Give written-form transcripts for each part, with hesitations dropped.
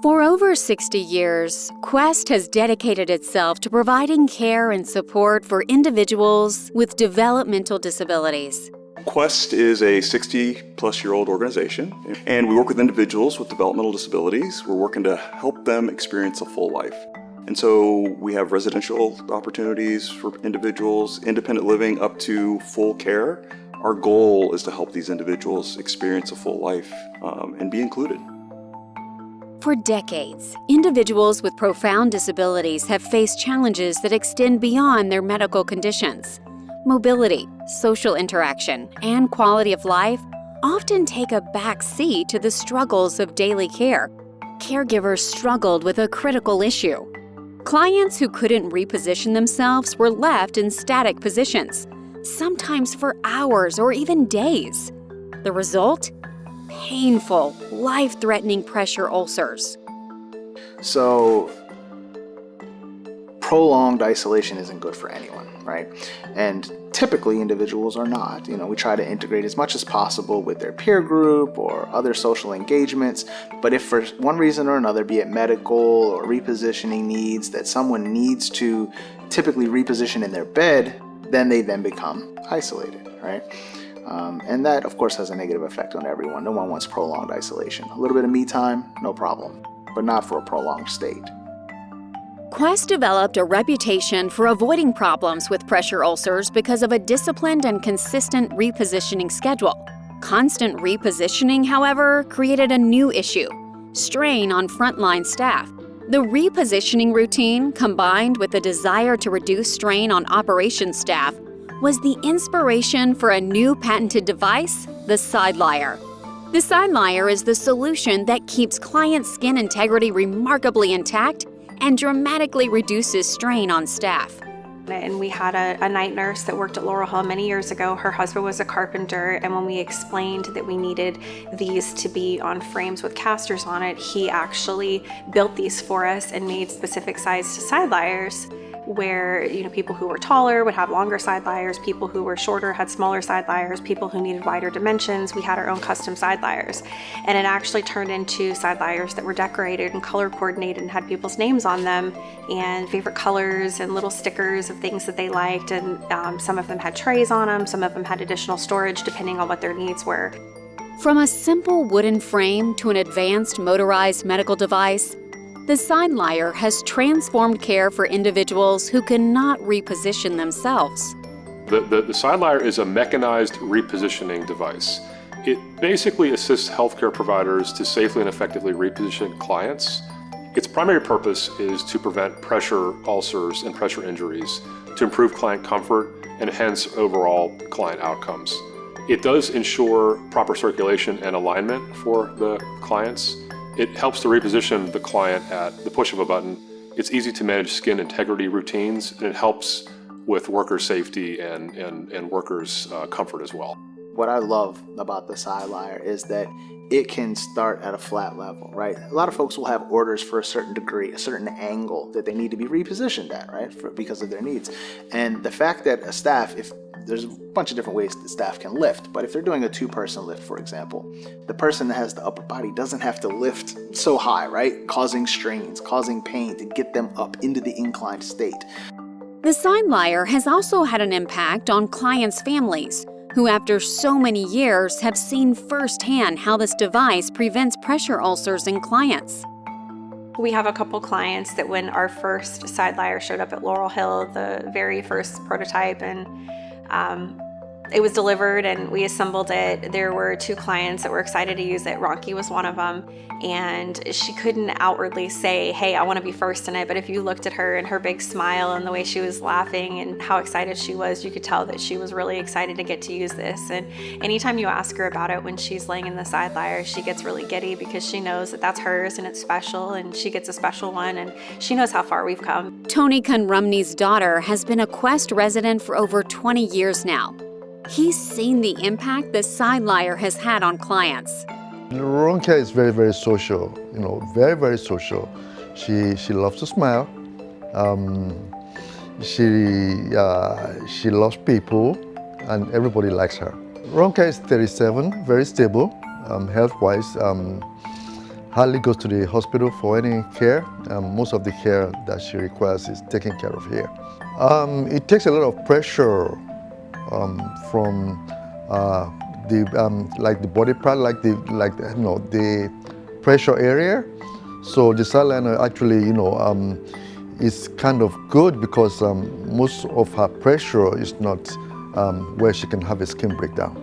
For over 60 years, Quest has dedicated itself to providing care and support for individuals with developmental disabilities. Quest is a 60-plus-year-old organization, and we work with individuals with developmental disabilities. We're working to help them experience a full life. And so we have residential opportunities for individuals, independent living up to full care. Our goal is to help these individuals experience a full life and be included. For decades, individuals with profound disabilities have faced challenges that extend beyond their medical conditions. Mobility, social interaction, and quality of life often take a back seat to the struggles of daily care. Caregivers struggled with a critical issue. Clients who couldn't reposition themselves were left in static positions, sometimes for hours or even days. The result? Painful, life-threatening pressure ulcers. So, prolonged isolation isn't good for anyone, right? And typically individuals are not. We try to integrate as much as possible with their peer group or other social engagements. But if for one reason or another, be it medical or repositioning needs, that someone needs to typically reposition in their bed, then they become isolated, right? And that, of course, has a negative effect on everyone. No one wants prolonged isolation. A little bit of me time, no problem, but not for a prolonged state. Quest developed a reputation for avoiding problems with pressure ulcers because of a disciplined and consistent repositioning schedule. Constant repositioning, however, created a new issue: strain on frontline staff. The repositioning routine, combined with the desire to reduce strain on operations staff, was the inspiration for a new patented device, the SideLyer. The SideLyer is the solution that keeps client skin integrity remarkably intact and dramatically reduces strain on staff. And we had a night nurse that worked at Laurel Hill many years ago. Her husband was a carpenter, and when we explained that we needed these to be on frames with casters on it, he actually built these for us and made specific sized SideLyers, where people who were taller would have longer SideLyers, people who were shorter had smaller SideLyers, people who needed wider dimensions, we had our own custom SideLyers. And it actually turned into SideLyers that were decorated and color coordinated and had people's names on them and favorite colors and little stickers of things that they liked. And some of them had trays on them, some of them had additional storage depending on what their needs were. From a simple wooden frame to an advanced motorized medical device, the SideLyer has transformed care for individuals who cannot reposition themselves. The SideLyer is a mechanized repositioning device. It basically assists healthcare providers to safely and effectively reposition clients. Its primary purpose is to prevent pressure ulcers and pressure injuries, to improve client comfort and hence overall client outcomes. It does ensure proper circulation and alignment for the clients. It helps to reposition the client at the push of a button. It's easy to manage skin integrity routines, and it helps with worker safety and workers' comfort as well. What I love about the SideLyer is that it can start at a flat level, right? A lot of folks will have orders for a certain degree, a certain angle that they need to be repositioned at, right? Because of their needs. And the fact that a staff, if there's a bunch of different ways that staff can lift, but if they're doing a two-person lift, for example, the person that has the upper body doesn't have to lift so high, right? Causing strains, causing pain to get them up into the inclined state. The SideLyer has also had an impact on clients' families, who after so many years have seen firsthand how this device prevents pressure ulcers in clients. We have a couple clients that when our first SideLyer showed up at Laurel Hill, the very first prototype, and it was delivered and we assembled it, there were two clients that were excited to use it. Ronki was one of them, and she couldn't outwardly say, hey, I want to be first in it, but if you looked at her and her big smile and the way she was laughing and how excited she was, you could tell that she was really excited to get to use this. And anytime you ask her about it when she's laying in the SideLyer, she gets really giddy because she knows that that's hers and it's special, and she gets a special one, and she knows how far we've come. Tony Kunrumni's daughter has been a Quest resident for over 20 years now. He's seen the impact the SideLyer has had on clients. Ronka is very, very social, very, very social. She loves to smile. She loves people, and everybody likes her. Ronka is 37, very stable, health-wise. hardly goes to the hospital for any care. Most of the care that she requires is taken care of here. It takes a lot of pressure from like the body part, like the pressure area. So the SideLyer actually, is kind of good because most of her pressure is not where she can have a skin breakdown.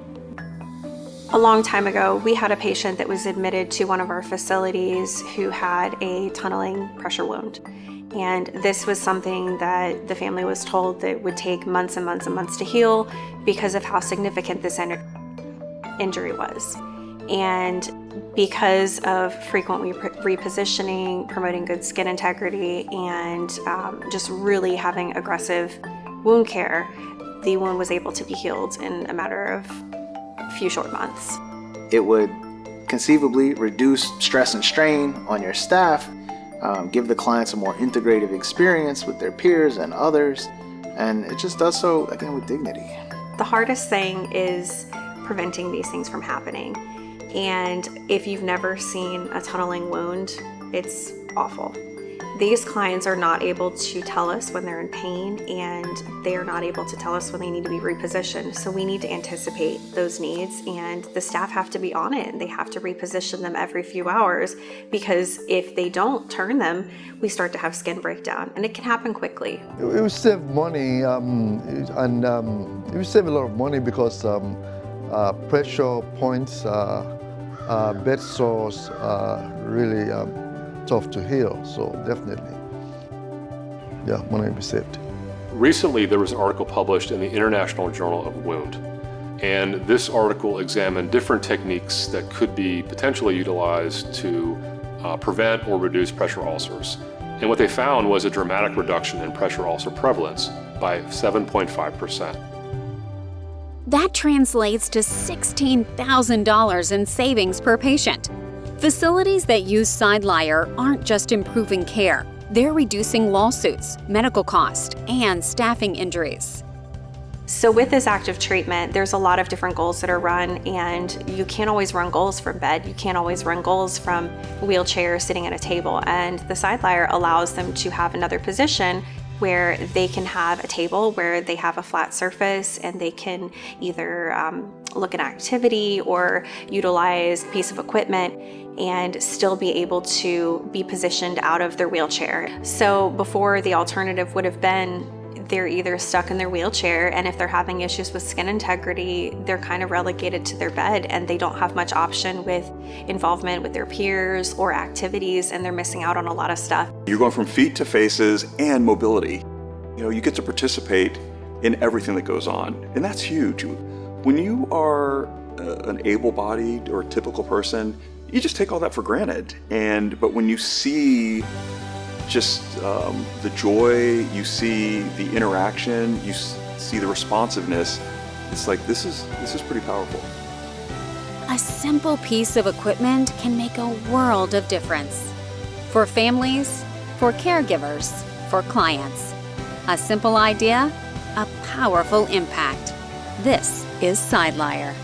A long time ago, we had a patient that was admitted to one of our facilities who had a tunneling pressure wound. And this was something that the family was told that would take months and months and months to heal because of how significant this injury was. And because of frequent repositioning, promoting good skin integrity, and just really having aggressive wound care, the wound was able to be healed in a matter of a few short months. It would conceivably reduce stress and strain on your staff, give the clients a more integrative experience with their peers and others, and it just does so, again, with dignity. The hardest thing is preventing these things from happening. And if you've never seen a tunneling wound, it's awful. These clients are not able to tell us when they're in pain, and they are not able to tell us when they need to be repositioned. So we need to anticipate those needs, and the staff have to be on it, and they have to reposition them every few hours, because if they don't turn them, we start to have skin breakdown, and it can happen quickly. It will save money, and it will save a lot of money because pressure points, bed sores are really tough to heal, so definitely, yeah, money will be saved. Recently, there was an article published in the International Journal of Wound, and this article examined different techniques that could be potentially utilized to prevent or reduce pressure ulcers. And what they found was a dramatic reduction in pressure ulcer prevalence by 7.5%. That translates to $16,000 in savings per patient. Facilities that use SideLyer aren't just improving care, they're reducing lawsuits, medical costs, and staffing injuries. So with this active treatment, there's a lot of different goals that are run, and you can't always run goals from bed. You can't always run goals from a wheelchair sitting at a table. And the SideLyer allows them to have another position where they can have a table where they have a flat surface, and they can either look at activity or utilize a piece of equipment and still be able to be positioned out of their wheelchair. So before, the alternative would have been they're either stuck in their wheelchair, and if they're having issues with skin integrity, they're kind of relegated to their bed, and they don't have much option with involvement with their peers or activities, and they're missing out on a lot of stuff. You're going from feet to faces and mobility. You get to participate in everything that goes on, and that's huge. When you are an able-bodied or a typical person, you just take all that for granted. But when you see just the joy, you see the interaction, you see the responsiveness, it's like this is pretty powerful. A simple piece of equipment can make a world of difference. For families, for caregivers, for clients. A simple idea, a powerful impact. This is SideLyer.